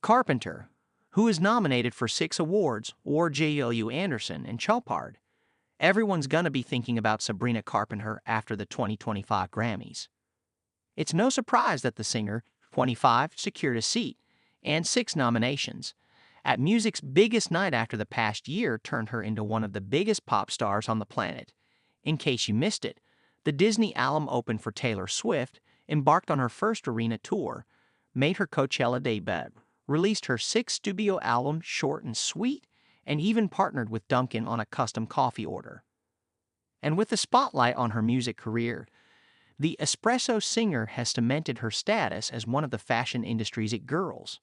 Carpenter, who is nominated for 6 awards, or J.L.U. Anderson and Chopard. Everyone's gonna be thinking about Sabrina Carpenter after the 2025 Grammys. It's no surprise that the singer, 25, secured a seat and 6 nominations. At music's biggest night after the past year turned her into one of the biggest pop stars on the planet. In case you missed it, the Disney alum opened for Taylor Swift, embarked on her first arena tour, made her Coachella debut, released her 6th studio album Short and Sweet, and even partnered with Dunkin' on a custom coffee order. And with the spotlight on her music career, the espresso singer has cemented her status as one of the fashion industry's it girls.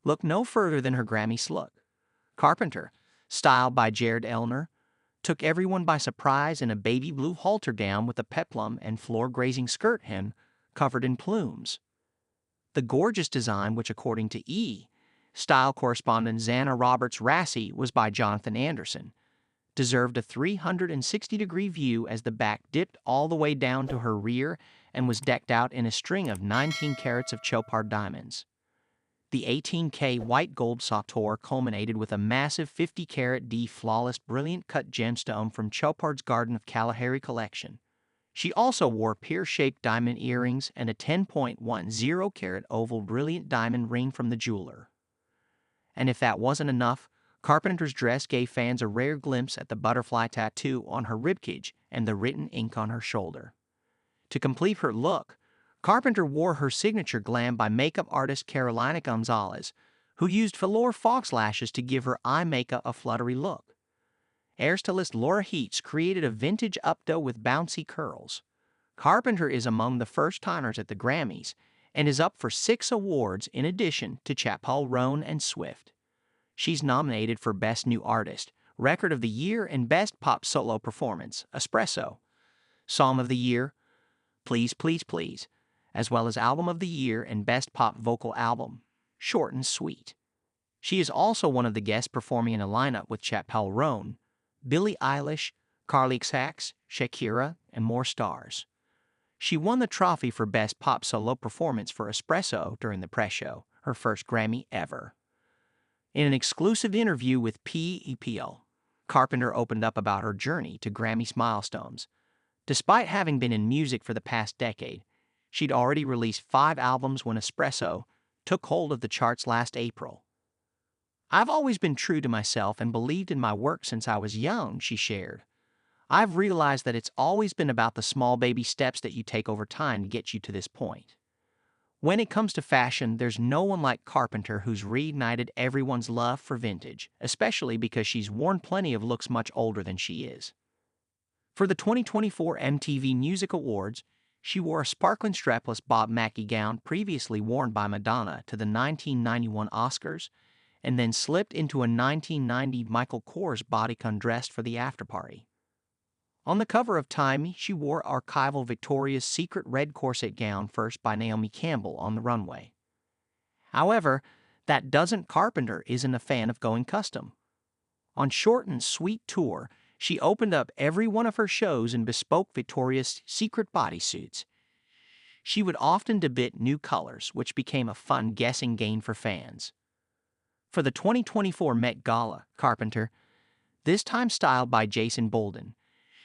Look no further than her Grammy slug. Carpenter, styled by Jared Elner, took everyone by surprise in a baby blue halter down with a peplum and floor-grazing skirt hem covered in plumes. The gorgeous design, which according to E! Style correspondent Xana Roberts-Rassi was by Jonathan Anderson, deserved a 360-degree view as the back dipped all the way down to her rear and was decked out in a string of 19 carats of Chopard diamonds. The 18K white gold sauteur culminated with a massive 50-carat D flawless brilliant cut gemstone from Chopard's Garden of Kalahari collection. She also wore pear-shaped diamond earrings and a 10.10-carat oval brilliant diamond ring from the jeweler. And if that wasn't enough, Carpenter's dress gave fans a rare glimpse at the butterfly tattoo on her ribcage and the written ink on her shoulder. To complete her look, Carpenter wore her signature glam by makeup artist Carolina Gonzalez, who used velour fox lashes to give her eye makeup a fluttery look. Hairstylist Laura Heats created a vintage updo with bouncy curls. Carpenter is among the first-timers at the Grammys and is up for 6 awards in addition to Chappell Roan and Swift. She's nominated for Best New Artist, Record of the Year, and Best Pop Solo Performance, Espresso, Song of the Year, Please Please Please, as well as Album of the Year and Best Pop Vocal Album, Short and Sweet. She is also one of the guests performing in a lineup with Chappell Roan, Billie Eilish, Carly Sachs, Shakira, and more stars. She won the trophy for Best Pop Solo Performance for Espresso during the press show, her first Grammy ever. In an exclusive interview with PEPL, Carpenter opened up about her journey to Grammys milestones. Despite having been in music for the past decade, she'd already released 5 albums when Espresso took hold of the charts last April. "I've always been true to myself and believed in my work since I was young," she shared. "I've realized that it's always been about the small baby steps that you take over time to get you to this point. When it comes to fashion, there's no one like Carpenter who's reignited everyone's love for vintage, especially because she's worn plenty of looks much older than she is." For the 2024 MTV Music Awards, she wore a sparkling strapless Bob Mackie gown previously worn by Madonna to the 1991 Oscars, and then slipped into a 1990 Michael Kors bodycon dress for the afterparty. On the cover of Time, she wore archival Victoria's Secret red corset gown first by Naomi Campbell on the runway. However, that doesn't Carpenter isn't a fan of going custom. On Short and Sweet tour, she opened up every one of her shows in bespoke Victoria's Secret bodysuits. She would often debut new colors, which became a fun guessing game for fans. For the 2024 Met Gala, Carpenter, this time styled by Jason Bolden,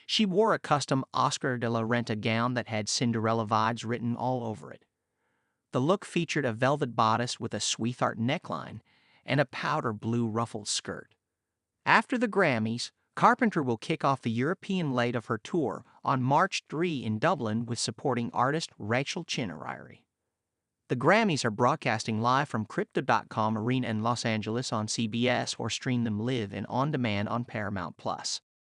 she wore a custom Oscar de la Renta gown that had Cinderella vibes written all over it. The look featured a velvet bodice with a sweetheart neckline and a powder blue ruffled skirt. After the Grammys, Carpenter will kick off the European leg of her tour on March 3 in Dublin with supporting artist Rachel Chinariri. The Grammys are broadcasting live from Crypto.com Arena in Los Angeles on CBS or stream them live and on demand on Paramount+.